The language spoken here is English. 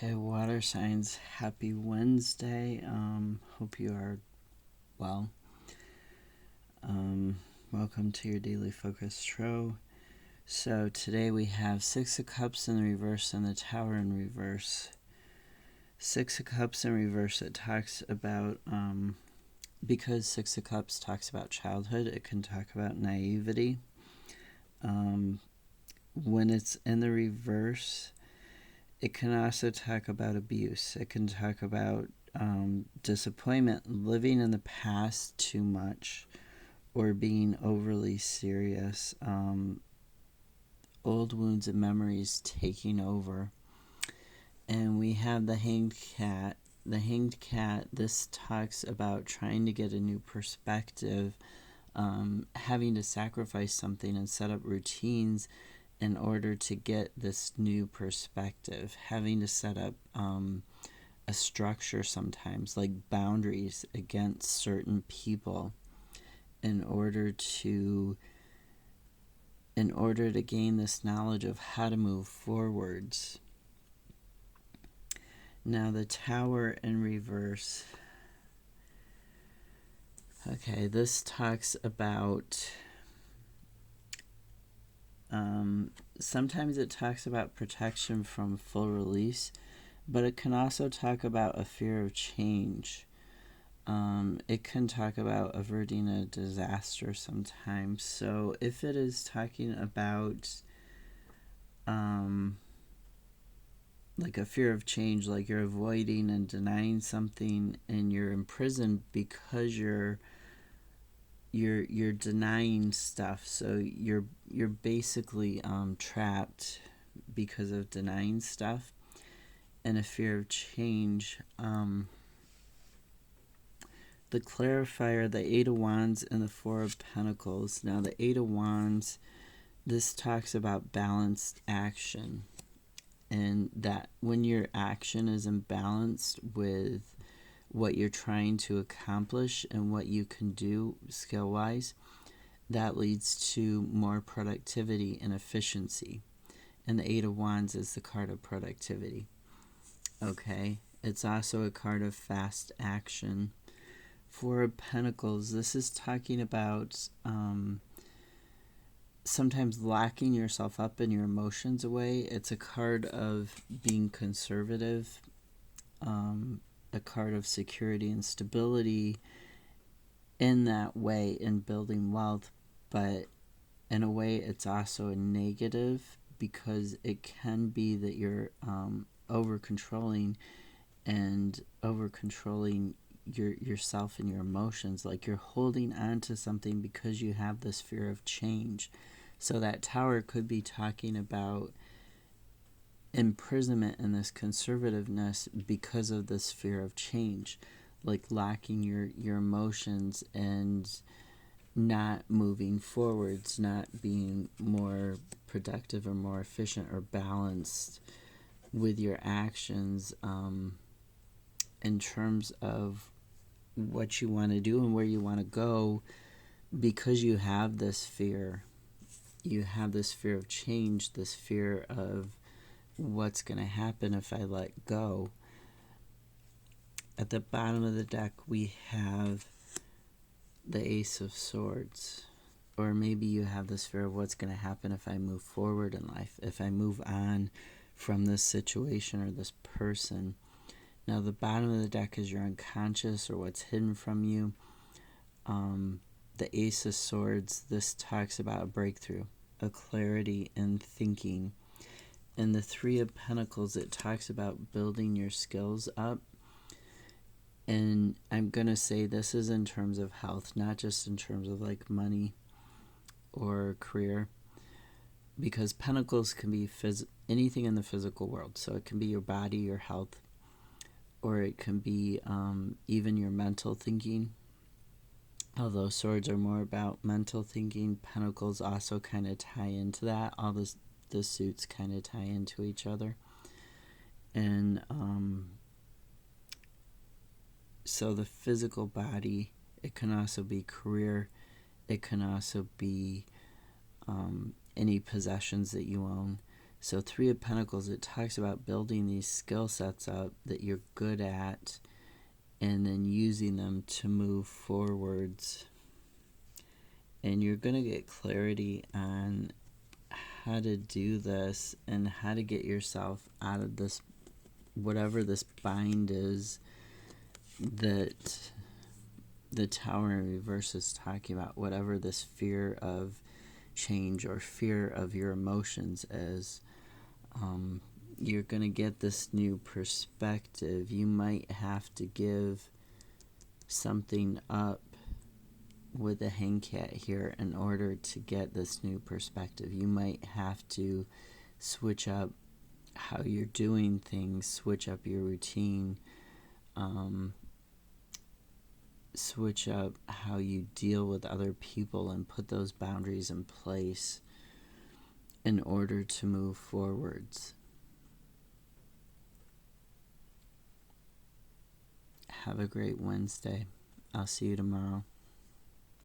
Okay, water signs, happy Wednesday. Hope you are well. Welcome to your daily focus tarot. So today we have Six of Cups in reverse and the Tower in reverse. Six of Cups in reverse, it talks about, because Six of Cups talks about childhood, it can talk about naivety. When it's in the reverse, it can also talk about abuse. It can talk about disappointment, living in the past too much, or being overly serious, old wounds and memories taking over. And we have the Hanged Cat. The Hanged Cat, this talks about trying to get a new perspective, having to sacrifice something and set up routines in order to get this new perspective, having to set up a structure sometimes, like boundaries against certain people in order to gain this knowledge of how to move forwards. Now the Tower in reverse. Okay, this talks about sometimes it talks about protection from full release, but it can also talk about a fear of change. It can talk about averting a disaster sometimes. So if it is talking about like a fear of change, like you're avoiding and denying something and you're imprisoned because you're denying stuff, so you're basically trapped because of denying stuff. And a fear of change, the clarifier, the Eight of Wands and the Four of Pentacles. Now the Eight of Wands, this talks about balanced action, and that when your action is imbalanced with what you're trying to accomplish and what you can do skill-wise, that leads to more productivity and efficiency. And the Eight of Wands is the card of productivity. Okay, it's also a card of fast action. Four of Pentacles, this is talking about sometimes locking yourself up and your emotions away. It's a card of being conservative, a card of security and stability in that way, in building wealth, but in a way it's also a negative, because it can be that you're over-controlling yourself and your emotions, like you're holding on to something because you have this fear of change. So that Tower could be talking about imprisonment and this conservativeness because of this fear of change, like locking your emotions and not moving forwards, not being more productive or more efficient or balanced with your actions in terms of what you want to do and where you want to go, because you have this fear. You have this fear of change, this fear of what's going to happen if I let go. At the bottom of the deck, we have the Ace of Swords. Or maybe you have this fear of what's going to happen if I move forward in life, if I move on from this situation or this person. Now, the bottom of the deck is your unconscious or what's hidden from you. The Ace of Swords, this talks about a breakthrough, a clarity in thinking. And the Three of Pentacles, it talks about building your skills up. And I'm going to say this is in terms of health, not just in terms of like money or career, because Pentacles can be anything in the physical world. So it can be your body, your health, or it can be even your mental thinking. Although Swords are more about mental thinking, Pentacles also kind of tie into that. All the suits kind of tie into each other. And so the physical body, it can also be career. It can also be any possessions that you own. So Three of Pentacles, it talks about building these skill sets up that you're good at and then using them to move forwards. And you're going to get clarity on how to do this and how to get yourself out of this, whatever this bind is that the Tower in Reverse is talking about, whatever this fear of change or fear of your emotions is. You're going to get this new perspective. You might have to give something up with the Hanged Cat here in order to get this new perspective. You might have to switch up how you're doing things, switch up your routine, switch up how you deal with other people and put those boundaries in place in order to move forwards. Have a great Wednesday. I'll see you tomorrow.